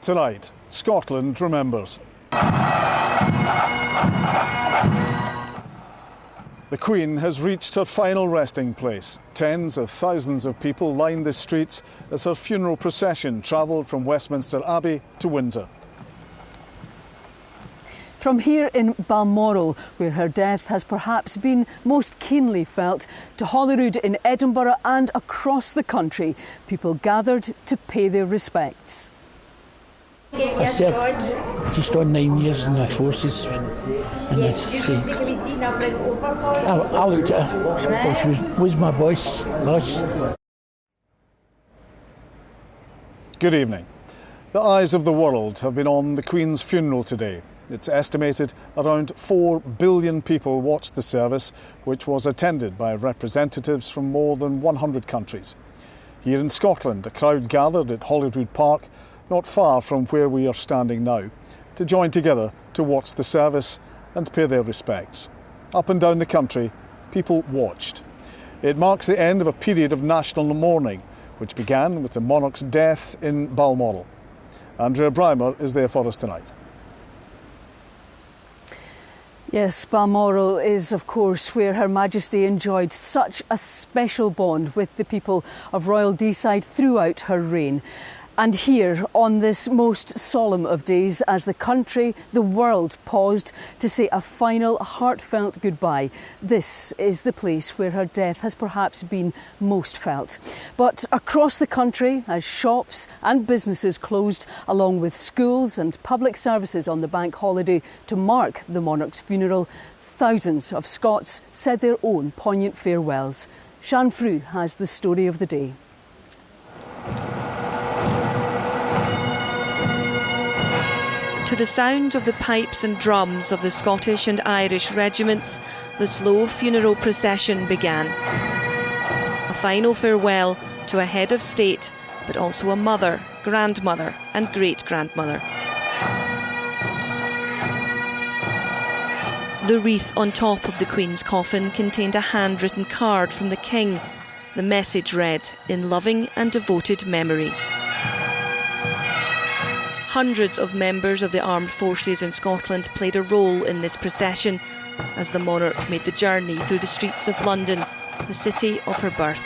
Tonight, Scotland remembers. The Queen has reached her final resting place. Tens of thousands of people lined the streets as her funeral procession travelled from Westminster Abbey to Windsor. From here in Balmoral, where her death has perhaps been most keenly felt, to Holyrood in Edinburgh and across the country, people gathered to pay their respects. I served just on 9 years in the forces, and I looked at her. She was my boss. Good evening. The eyes of the world have been on the Queen's funeral today. It's estimated around 4 billion people watched the service, which was attended by representatives from more than 100 countries. Here in Scotland, a crowd gathered at Holyrood Park, not far from where we are standing now, to join together to watch the service and pay their respects. Up and down the country, people watched. It marks the end of a period of national mourning, which began with the monarch's death in Balmoral. Andrea Brymer is there for us tonight. Yes, Balmoral is, of course, where Her Majesty enjoyed such a special bond with the people of Royal Deeside throughout her reign. And here, on this most solemn of days, as the country, the world paused to say a final heartfelt goodbye, this is the place where her death has perhaps been most felt. But across the country, as shops and businesses closed, along with schools and public services on the bank holiday to mark the monarch's funeral, thousands of Scots said their own poignant farewells. Sian Frew has the story of the day. To the sound of the pipes and drums of the Scottish and Irish regiments, the slow funeral procession began. A final farewell to a head of state, but also a mother, grandmother and great-grandmother. The wreath on top of the Queen's coffin contained a handwritten card from the King. The message read, "In loving and devoted memory." Hundreds of members of the armed forces in Scotland played a role in this procession as the monarch made the journey through the streets of London, the city of her birth.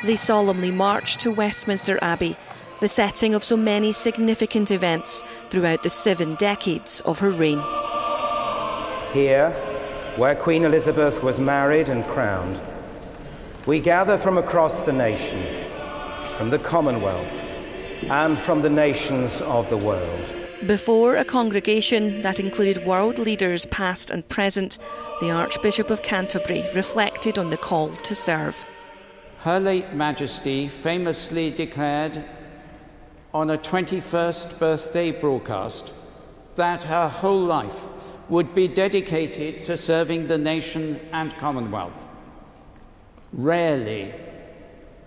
They solemnly marched to Westminster Abbey, the setting of so many significant events throughout the 7 decades of her reign. Here, where Queen Elizabeth was married and crowned, we gather from across the nation, from the Commonwealth, and from the nations of the world. Before a congregation that included world leaders past and present, the Archbishop of Canterbury reflected on the call to serve. Her late Majesty famously declared on a 21st birthday broadcast that her whole life would be dedicated to serving the nation and Commonwealth. Rarely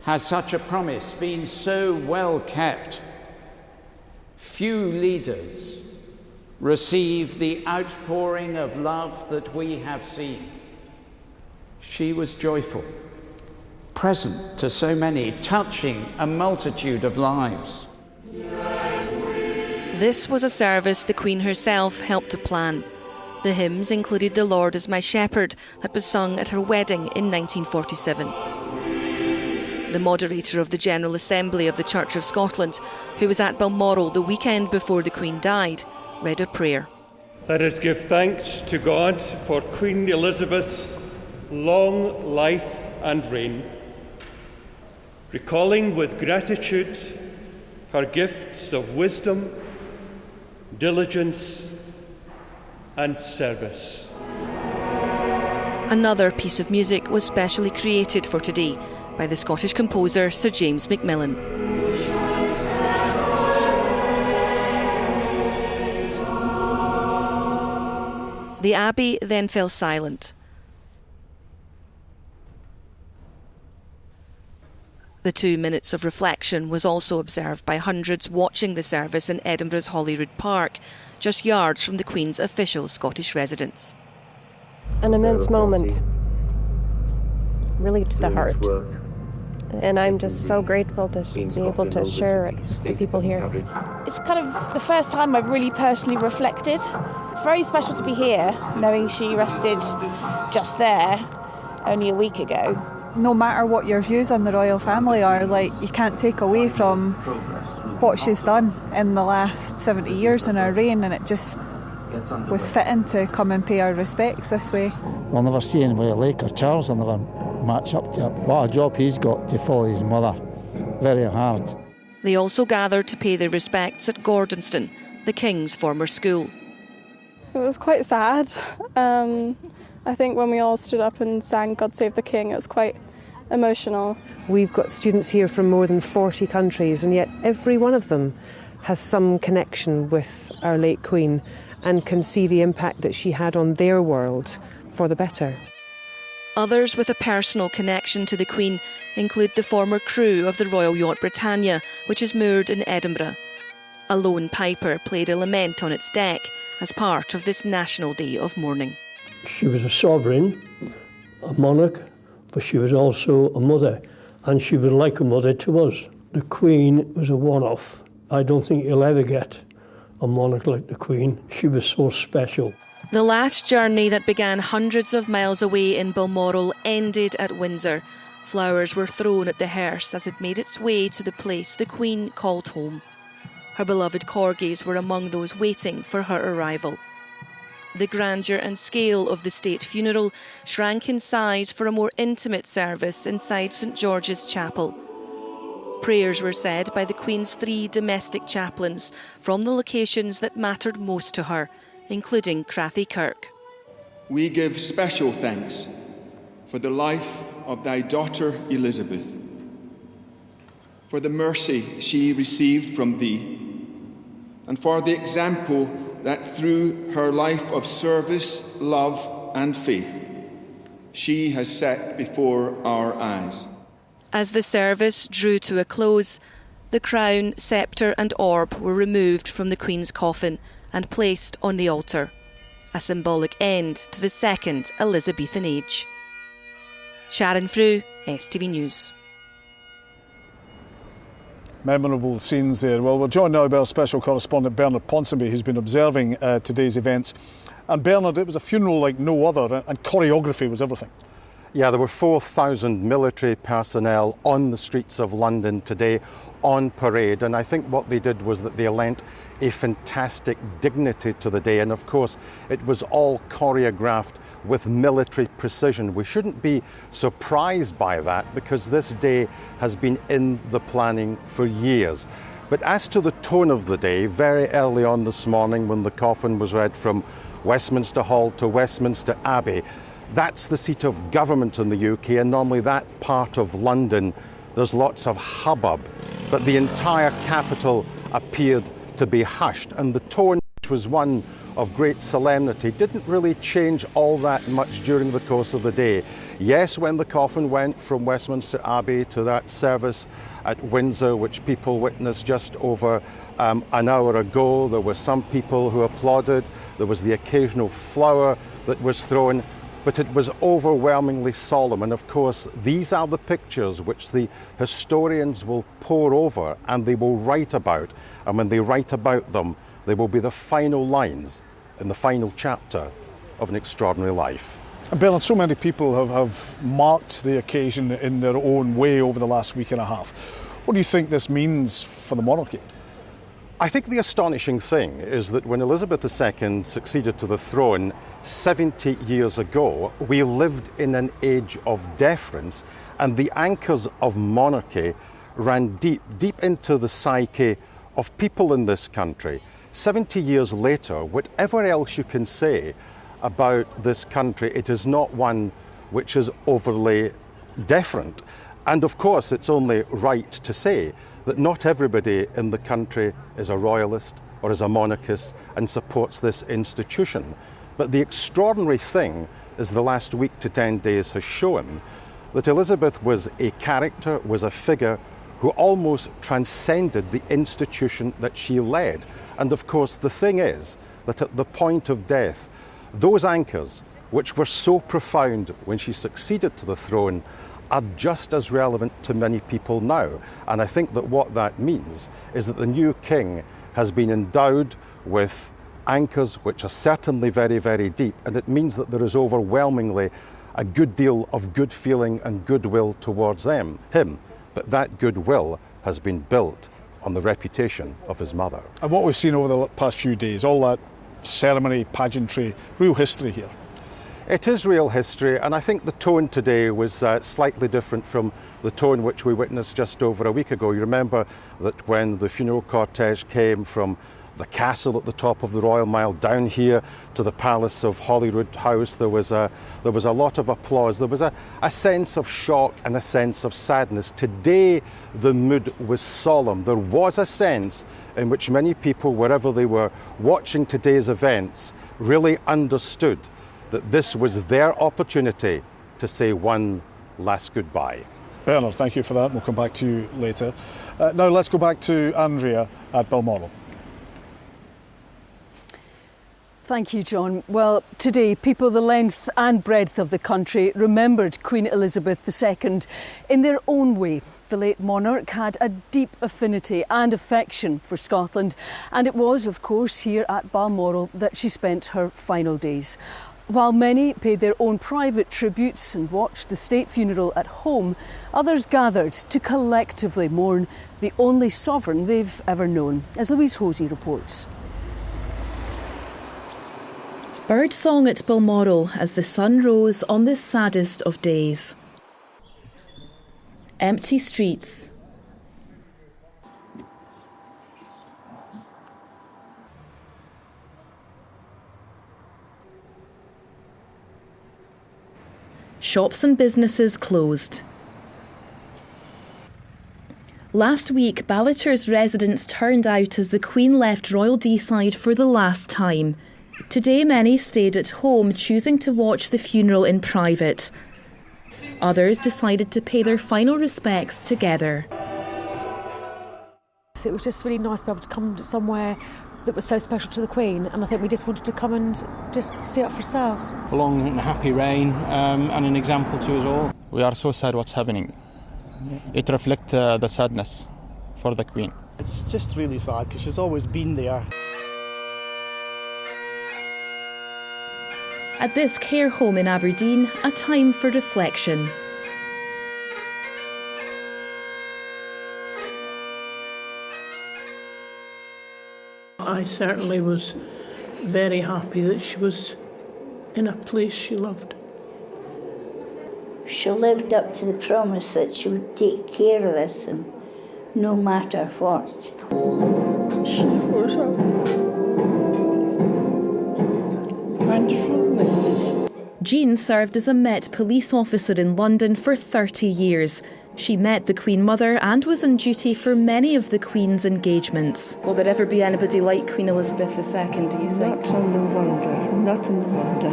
has such a promise been so well kept. Few leaders receive the outpouring of love that we have seen. She was joyful, present to so many, touching a multitude of lives. This was a service the Queen herself helped to plan. The hymns included "The Lord is My Shepherd" that was sung at her wedding in 1947. The moderator of the General Assembly of the Church of Scotland, who was at Balmoral the weekend before the Queen died, read a prayer. Let us give thanks to God for Queen Elizabeth's long life and reign, recalling with gratitude her gifts of wisdom, diligence and service. Another piece of music was specially created for today by the Scottish composer Sir James Macmillan. The Abbey then fell silent. The 2 minutes of reflection was also observed by hundreds watching the service in Edinburgh's Holyrood Park, just yards from the Queen's official Scottish residence. An immense moment, really to the heart. and I'm just so grateful to be able to share it with the people here. It's kind of the first time I've really personally reflected. It's very special to be here, knowing she rested just there only a week ago. No matter what your views on the royal family are, you can't take away from what she's done in the last 70 years in her reign, and it just was fitting to come and pay our respects this way. We'll never see anybody like her. Charles will never match up to it. What a job he's got to follow his mother. Very hard. They also gathered to pay their respects at Gordonston, the King's former school. It was quite sad. I think when we all stood up and sang God Save the King, it was quite emotional. We've got students here from more than 40 countries, and yet every one of them has some connection with our late Queen and can see the impact that she had on their world for the better. Others with a personal connection to the Queen include the former crew of the Royal Yacht Britannia, which is moored in Edinburgh. A lone piper played a lament on its deck as part of this National Day of Mourning. She was a sovereign, a monarch, but she was also a mother, and she was like a mother to us. The Queen was a one-off. I don't think you'll ever get a monarch like the Queen. She was so special. The last journey that began hundreds of miles away in Balmoral ended at Windsor. Flowers were thrown at the hearse as it made its way to the place the Queen called home. Her beloved corgis were among those waiting for her arrival. The grandeur and scale of the state funeral shrank in size for a more intimate service inside St George's Chapel. Prayers were said by the Queen's 3 domestic chaplains from the locations that mattered most to her, including Crathy Kirk. We give special thanks for the life of thy daughter Elizabeth, for the mercy she received from thee, and for the example that through her life of service, love and faith, she has set before our eyes. As the service drew to a close, the crown, sceptre and orb were removed from the Queen's coffin and placed on the altar, a symbolic end to the second Elizabethan age. Sharon Frew, STV News. Memorable scenes there. Well, we're joined now by our special correspondent Bernard Ponsonby, who's been observing today's events. And Bernard, it was a funeral like no other, and choreography was everything. Yeah, there were 4,000 military personnel on the streets of London today on parade, and I think what they did was that they lent a fantastic dignity to the day, and of course it was all choreographed with military precision. We shouldn't be surprised by that because this day has been in the planning for years. But as to the tone of the day, very early on this morning when the coffin was read from Westminster Hall to Westminster Abbey, that's the seat of government in the UK, and normally that part of London there's lots of hubbub, but the entire capital appeared to be hushed, and the tone, which was one of great solemnity, didn't really change all that much during the course of the day. Yes, when the coffin went from Westminster Abbey to that service at Windsor, which people witnessed just over an hour ago, there were some people who applauded, there was the occasional flower that was thrown, but it was overwhelmingly solemn. And of course, these are the pictures which the historians will pore over and they will write about. And when they write about them, they will be the final lines in the final chapter of an extraordinary life. And Bernard, so many people have marked the occasion in their own way over the last week and a half. What do you think this means for the monarchy? I think the astonishing thing is that when Elizabeth II succeeded to the throne 70 years ago, we lived in an age of deference, and the anchors of monarchy ran deep into the psyche of people in this country. 70 years later, whatever else you can say about this country, it is not one which is overly deferent. And of course, it's only right to say that not everybody in the country is a royalist or is a monarchist and supports this institution. But the extraordinary thing is the last week to 10 days has shown that Elizabeth was a character, was a figure who almost transcended the institution that she led. And of course, the thing is that at the point of death, those anchors, which were so profound when she succeeded to the throne, are just as relevant to many people now. And I think that what that means is that the new king has been endowed with anchors which are certainly very, very deep, and it means that there is overwhelmingly a good deal of good feeling and goodwill towards him. But that goodwill has been built on the reputation of his mother. And what we've seen over the past few days, all that ceremony, pageantry, real history here. It is real history, and I think the tone today was slightly different from the tone which we witnessed just over a week ago. You remember that when the funeral cortege came from the castle at the top of the Royal Mile down here to the Palace of Holyrood House, there was a lot of applause. There was a sense of shock and a sense of sadness. Today the mood was solemn. There was a sense in which many people, wherever they were watching today's events, really understood that this was their opportunity to say one last goodbye. Bernard, thank you for that. We'll come back to you later. Now let's go back to Andrea at Balmoral. Thank you, John. Well, today, people the length and breadth of the country remembered Queen Elizabeth II in their own way. The late monarch had a deep affinity and affection for Scotland, and it was, of course, here at Balmoral that she spent her final days. While many paid their own private tributes and watched the state funeral at home, others gathered to collectively mourn the only sovereign they've ever known, as Louise Hosey reports. Birdsong at Balmoral as the sun rose on this saddest of days. Empty streets. Shops and businesses closed. Last week, Ballators residents turned out as the Queen left Royal Deeside for the last time. Today, many stayed at home, choosing to watch the funeral in private. Others decided to pay their final respects together. It was just really nice to be able to come to somewhere that was so special to the Queen, and I think we just wanted to come and just see it for ourselves. A long and happy reign and an example to us all. We are so sad what's happening. It reflects the sadness for the Queen. It's just really sad because she's always been there. At this care home in Aberdeen, a time for reflection. I certainly was very happy that she was in a place she loved. She lived up to the promise that she would take care of us, and no matter what. She was a wonderful lady. Jean served as a Met police officer in London for 30 years. She met the Queen Mother and was on duty for many of the Queen's engagements. Will there ever be anybody like Queen Elizabeth II, do you think? Not in the wonder, not in the wonder.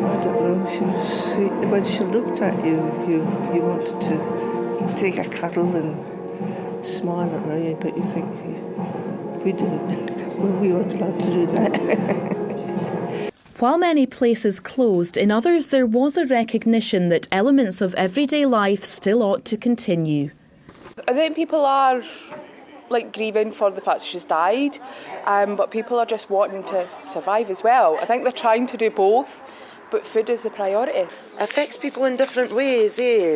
I don't know, when she looked at you, you wanted to take a cuddle and smile at her, but you think, we didn't, we weren't allowed to do that. While many places closed, in others there was a recognition that elements of everyday life still ought to continue. I think people are grieving for the fact she's died, but people are just wanting to survive as well. I think they're trying to do both, but food is the priority. It affects people in different ways,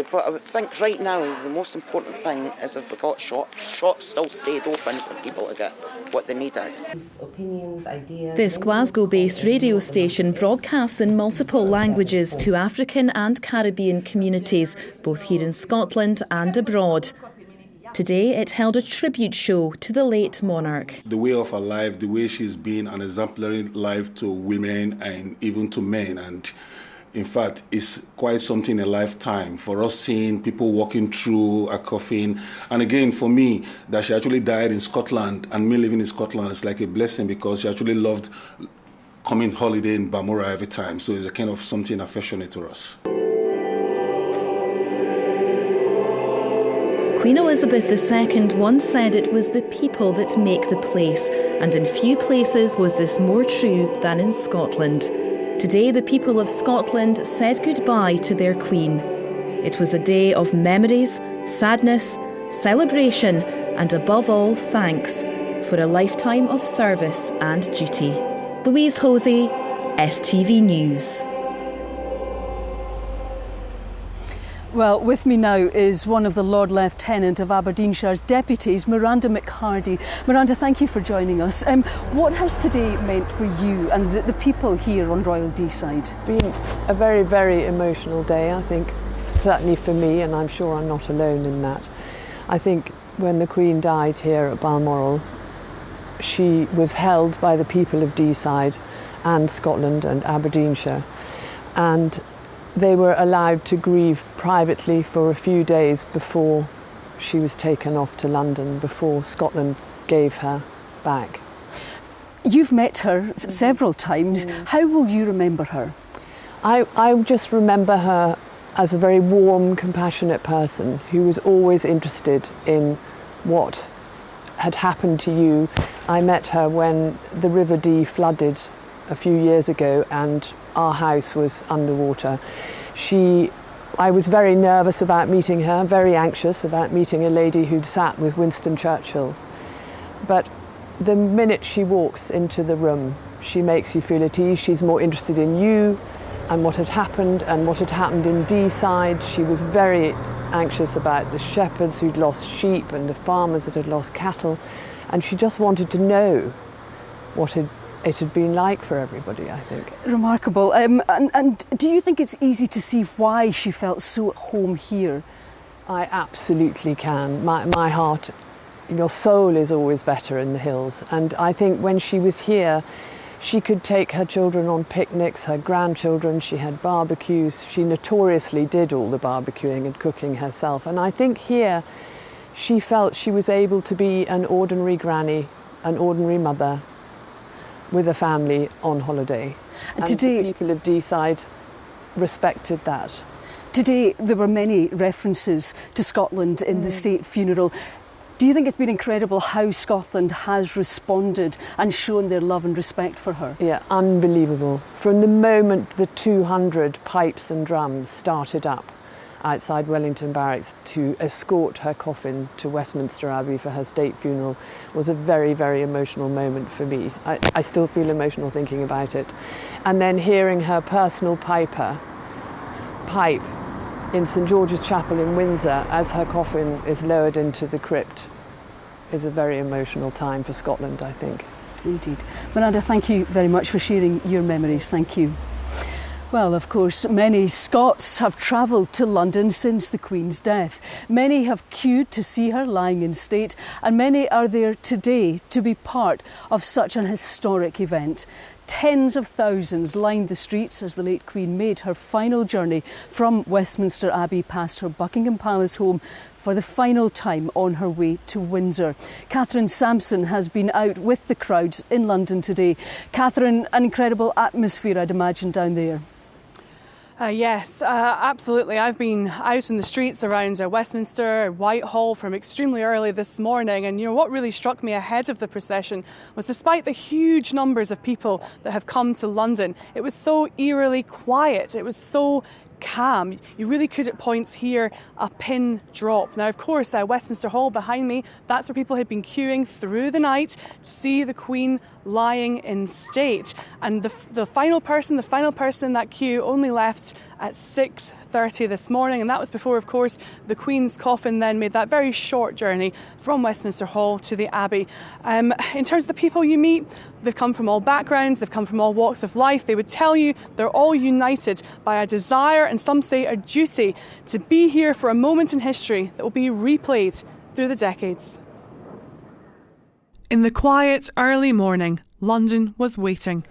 but I would think right now the most important thing is if we got shops still stayed open for people to get what they needed. This Glasgow-based radio station broadcasts in multiple languages to African and Caribbean communities, both here in Scotland and abroad. Today it held a tribute show to the late monarch. The way of her life, the way she's been an exemplary life to women and even to men, and in fact it's quite something a lifetime for us seeing people walking through a coffin. And again, for me, that she actually died in Scotland and me living in Scotland is like a blessing because she actually loved coming holiday in Balmoral every time, so it's a kind of something affectionate to us. Queen Elizabeth II once said it was the people that make the place, and in few places was this more true than in Scotland. Today, the people of Scotland said goodbye to their Queen. It was a day of memories, sadness, celebration, and above all, thanks for a lifetime of service and duty. Louise Hosey, STV News. Well, with me now is one of the Lord Lieutenant of Aberdeenshire's deputies, Miranda McHardy. Miranda, thank you for joining us. What has today meant for you and the people here on Royal Deeside? It's been a very, very emotional day, I think, certainly for me, and I'm sure I'm not alone in that. I think when the Queen died here at Balmoral, she was held by the people of Deeside and Scotland and Aberdeenshire, and they were allowed to grieve privately for a few days before she was taken off to London, before Scotland gave her back. You've met her several times. How will you remember her? I just remember her as a very warm, compassionate person who was always interested in what had happened to you. I met her when the River Dee flooded a few years ago and our house was underwater. I was very nervous about meeting her, very anxious about meeting a lady who'd sat with Winston Churchill. But the minute she walks into the room, she makes you feel at ease. She's more interested in you and what had happened in Deeside. She was very anxious about the shepherds who'd lost sheep and the farmers that had lost cattle. And she just wanted to know what it had been like for everybody, I think. Remarkable. And do you think it's easy to see why she felt so at home here? I absolutely can. My heart, your soul is always better in the hills. And I think when she was here, she could take her children on picnics, her grandchildren, she had barbecues. She notoriously did all the barbecuing and cooking herself. And I think here she felt she was able to be an ordinary granny, an ordinary mother, with a family on holiday. And today, the people of Deeside respected that. Today there were many references to Scotland in the state funeral. Do you think it's been incredible how Scotland has responded and shown their love and respect for her? Yeah, unbelievable. From the moment the 200 pipes and drums started up outside Wellington Barracks to escort her coffin to Westminster Abbey for her state funeral was a very, very emotional moment for me. I still feel emotional thinking about it. And then hearing her personal pipe in St George's Chapel in Windsor as her coffin is lowered into the crypt is a very emotional time for Scotland, I think. Indeed. Miranda, thank you very much for sharing your memories. Thank you. Well, of course, many Scots have travelled to London since the Queen's death. Many have queued to see her lying in state, and many are there today to be part of such an historic event. Tens of thousands lined the streets as the late Queen made her final journey from Westminster Abbey past her Buckingham Palace home for the final time on her way to Windsor. Catherine Sampson has been out with the crowds in London today. Catherine, an incredible atmosphere, I'd imagine, down there. Yes, absolutely. I've been out in the streets around Westminster, Whitehall from extremely early this morning, and what really struck me ahead of the procession was, despite the huge numbers of people that have come to London, it was so eerily quiet. It was so calm. You really could at points hear a pin drop. Now, of course, Westminster Hall behind me, that's where people had been queuing through the night to see the Queen lying in state. And the final person in that queue only left at 6:30 this morning, and that was before, of course, the Queen's coffin then made that very short journey from Westminster Hall to the Abbey. In terms of the people you meet, they've come from all backgrounds, they've come from all walks of life. They would tell you they're all united by a desire, and some say a duty, to be here for a moment in history that will be replayed through the decades. In the quiet, early morning, London was waiting.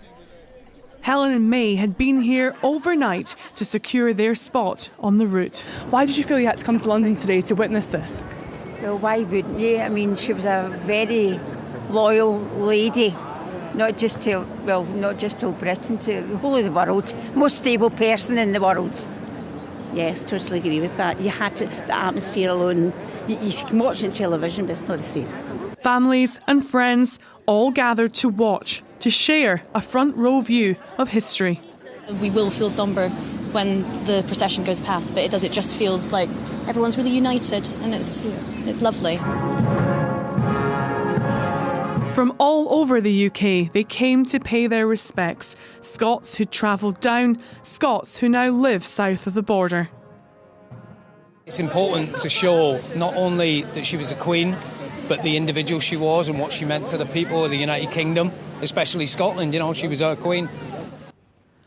Helen and May had been here overnight to secure their spot on the route. Why did you feel you had to come to London today to witness this? Well, why wouldn't you? I mean, she was a very loyal lady, not just to Britain, to the whole of the world. Most stable person in the world. Yes, totally agree with that. You had to, the atmosphere alone, you can watch it on television, but it's not the same. Families and friends all gathered to watch, to share a front row view of history. We will feel sombre when the procession goes past, but it just feels like everyone's really united, and it's lovely. From all over the UK, they came to pay their respects. Scots who travelled down, Scots who now live south of the border. It's important to show not only that she was a queen, but the individual she was and what she meant to the people of the United Kingdom, especially Scotland. You know, she was our queen.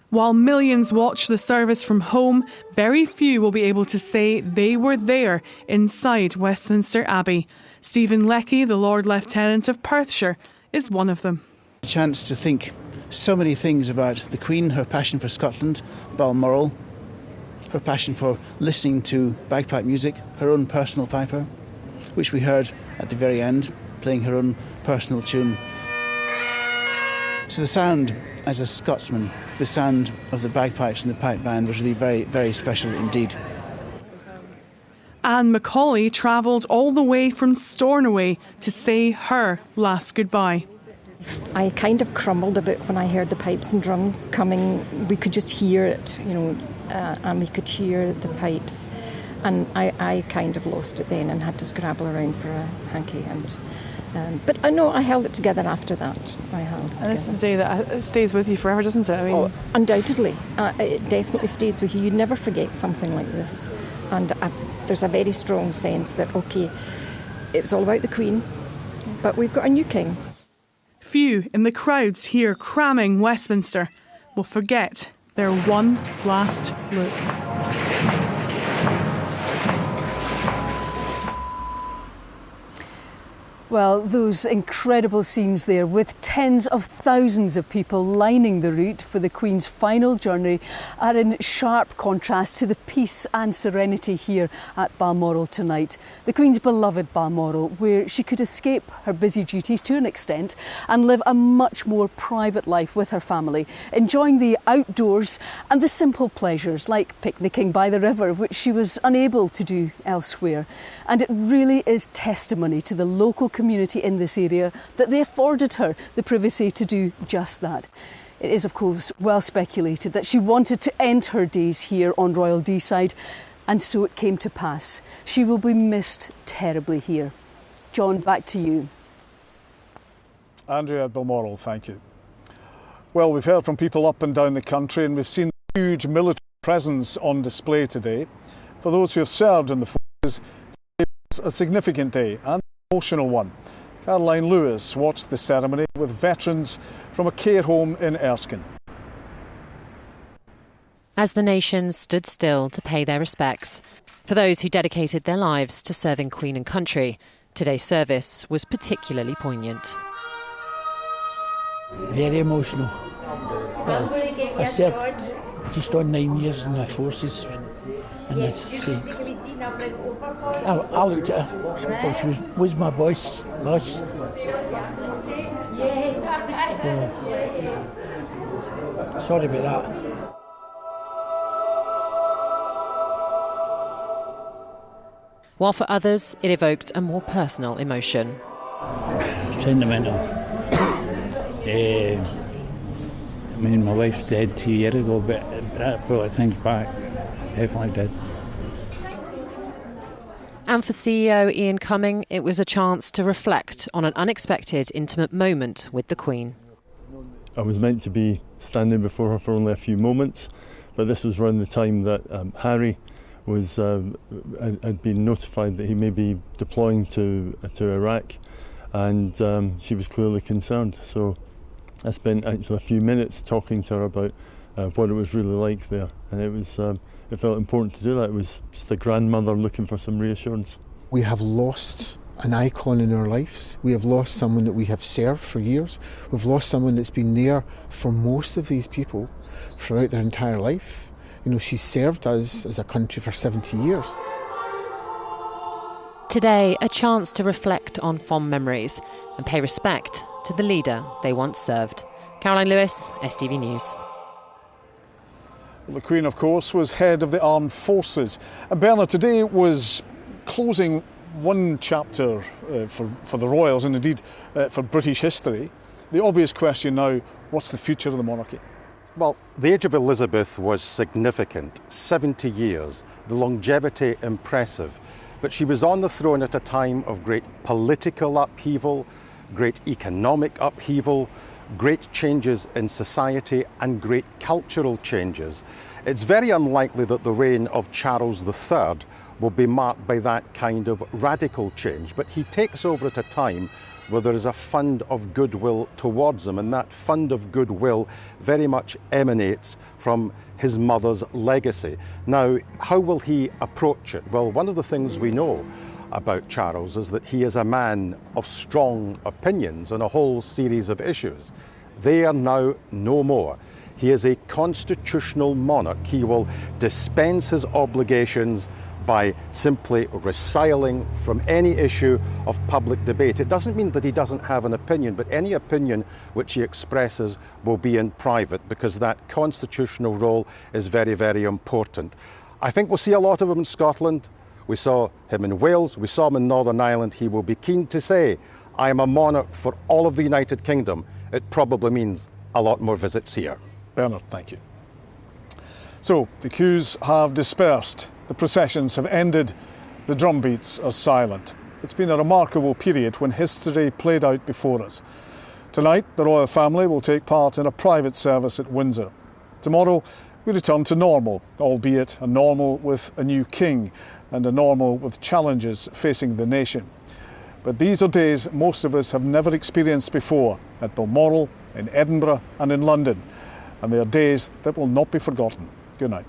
While millions watch the service from home, very few will be able to say they were there inside Westminster Abbey. Stephen Leckie, the Lord Lieutenant of Perthshire, is one of them. A chance to think so many things about the Queen, her passion for Scotland, Balmoral, her passion for listening to bagpipe music, her own personal piper, which we heard at the very end, playing her own personal tune. So the sound, as a Scotsman, the sound of the bagpipes and the pipe band was really very, very special indeed. Anne Macaulay travelled all the way from Stornoway to say her last goodbye. I kind of crumbled a bit when I heard the pipes and drums coming. We could just hear it, and we could hear the pipes. And I kind of lost it then and had to scrabble around for a hanky. But I know I held it together after that. And it's a day that stays with you forever, doesn't it? Undoubtedly. It definitely stays with you. You'd never forget something like this. And there's a very strong sense that, OK, it was all about the Queen, but we've got a new king. Few in the crowds here cramming Westminster will forget their one last look. Well, those incredible scenes there with tens of thousands of people lining the route for the Queen's final journey are in sharp contrast to the peace and serenity here at Balmoral tonight. The Queen's beloved Balmoral, where she could escape her busy duties to an extent and live a much more private life with her family, enjoying the outdoors and the simple pleasures like picnicking by the river, which she was unable to do elsewhere. And it really is testimony to the local community in this area that they afforded her the privacy to do just that. It is, of course, well speculated that she wanted to end her days here on Royal Deeside, and so it came to pass. She will be missed terribly here. John, back to you. Andrea at Balmoral, thank you. Well, we've heard from people up and down the country, and we've seen a huge military presence on display today. For those who have served in the forces, it's a significant day and emotional one. Caroline Lewis watched the ceremony with veterans from a care home in Erskine. As the nation stood still to pay their respects for those who dedicated their lives to serving Queen and country, today's service was particularly poignant. Very emotional. Well, I served just on 9 years in the forces, and I looked at her. Well, she was my boss. Sorry about that. While for others, it evoked a more personal emotion. Sentimental. I mean, my wife's dead 2 years ago, but that brought things back. Definitely did. And for CEO Ian Cumming, it was a chance to reflect on an unexpected, intimate moment with the Queen. I was meant to be standing before her for only a few moments, but this was around the time that Harry had been notified that he may be deploying to Iraq, and she was clearly concerned. So I spent actually a few minutes talking to her about what it was really like there, and it felt important to do that. It was just a grandmother looking for some reassurance. We have lost an icon in our lives. We have lost someone that we have served for years. We've lost someone that's been there for most of these people throughout their entire life. You know, she's served us as a country for 70 years. Today, a chance to reflect on fond memories and pay respect to the leader they once served. Caroline Lewis, Stv News. The Queen, of course, was head of the armed forces. And Bernard, today was closing one chapter for the royals and indeed for British history. The obvious question now, what's the future of the monarchy? Well, the age of Elizabeth was significant, 70 years, the longevity impressive. But she was on the throne at a time of great political upheaval, great economic upheaval, great changes in society and great cultural changes. It's very unlikely that the reign of Charles III will be marked by that kind of radical change, but he takes over at a time where there is a fund of goodwill towards him, and that fund of goodwill very much emanates from his mother's legacy. Now, how will he approach it? Well, one of the things we know about Charles is that he is a man of strong opinions on a whole series of issues. They are now no more. He is a constitutional monarch. He will dispense his obligations by simply reciling from any issue of public debate. It doesn't mean that he doesn't have an opinion, but any opinion which he expresses will be in private, because that constitutional role is very, very important. I think we'll see a lot of him in Scotland. We saw him in Wales, we saw him in Northern Ireland. He will be keen to say, I am a monarch for all of the United Kingdom. It probably means a lot more visits here. Bernard, thank you. So, the queues have dispersed. The processions have ended. The drumbeats are silent. It's been a remarkable period when history played out before us. Tonight, the royal family will take part in a private service at Windsor. Tomorrow, we return to normal, albeit a normal with a new king and a normal with challenges facing the nation. But these are days most of us have never experienced before at Balmoral, in Edinburgh and in London. And they are days that will not be forgotten. Good night.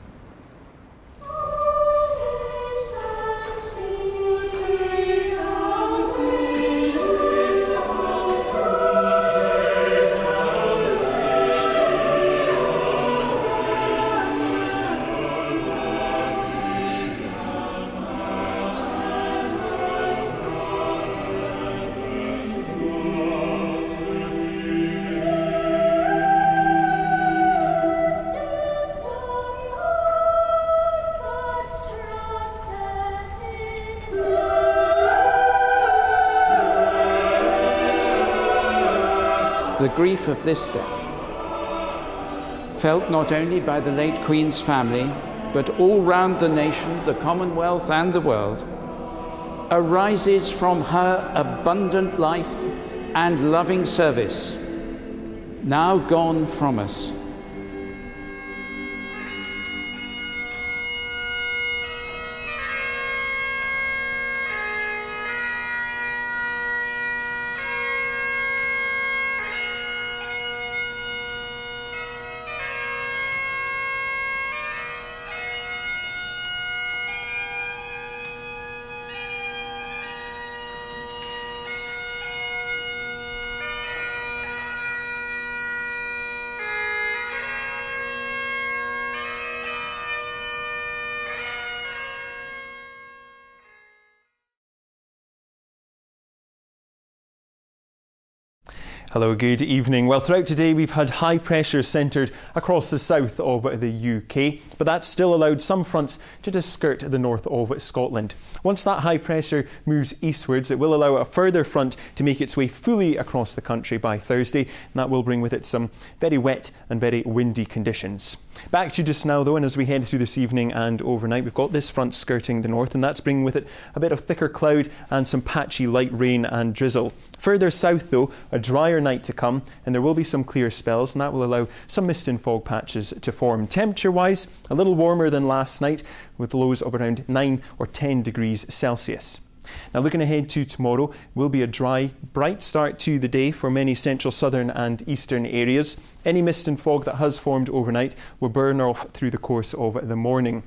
The grief of this day, felt not only by the late Queen's family, but all round the nation, the Commonwealth and the world, arises from her abundant life and loving service, now gone from us. Hello, good evening. Well, throughout today we've had high pressure centred across the south of the UK, but that's still allowed some fronts to just skirt the north of Scotland. Once that high pressure moves eastwards, it will allow a further front to make its way fully across the country by Thursday, and that will bring with it some very wet and very windy conditions. Back to just now though, and as we head through this evening and overnight, we've got this front skirting the north, and that's bringing with it a bit of thicker cloud and some patchy light rain and drizzle. Further south though, a drier night to come, and there will be some clear spells, and that will allow some mist and fog patches to form. Temperature wise, a little warmer than last night, with lows of around 9 or 10 degrees Celsius. Now looking ahead to tomorrow, will be a dry, bright start to the day for many central, southern and eastern areas. Any mist and fog that has formed overnight will burn off through the course of the morning.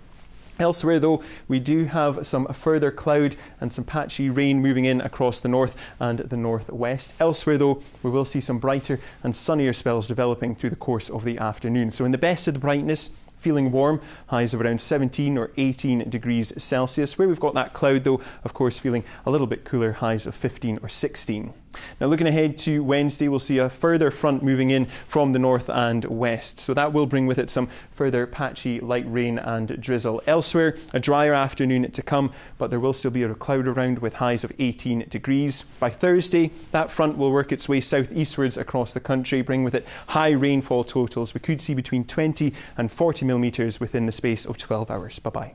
Elsewhere though, we do have some further cloud and some patchy rain moving in across the north and the northwest. Elsewhere though, we will see some brighter and sunnier spells developing through the course of the afternoon. So in the best of the brightness, feeling warm, highs of around 17 or 18 degrees Celsius. Where we've got that cloud though, of course feeling a little bit cooler, highs of 15 or 16. Now looking ahead to Wednesday, we'll see a further front moving in from the north and west. So that will bring with it some further patchy light rain and drizzle. Elsewhere, a drier afternoon to come, but there will still be a cloud around with highs of 18 degrees. By Thursday, that front will work its way southeastwards across the country, bring with it high rainfall totals. We could see between 20 and 40 millimetres within the space of 12 hours. Bye-bye.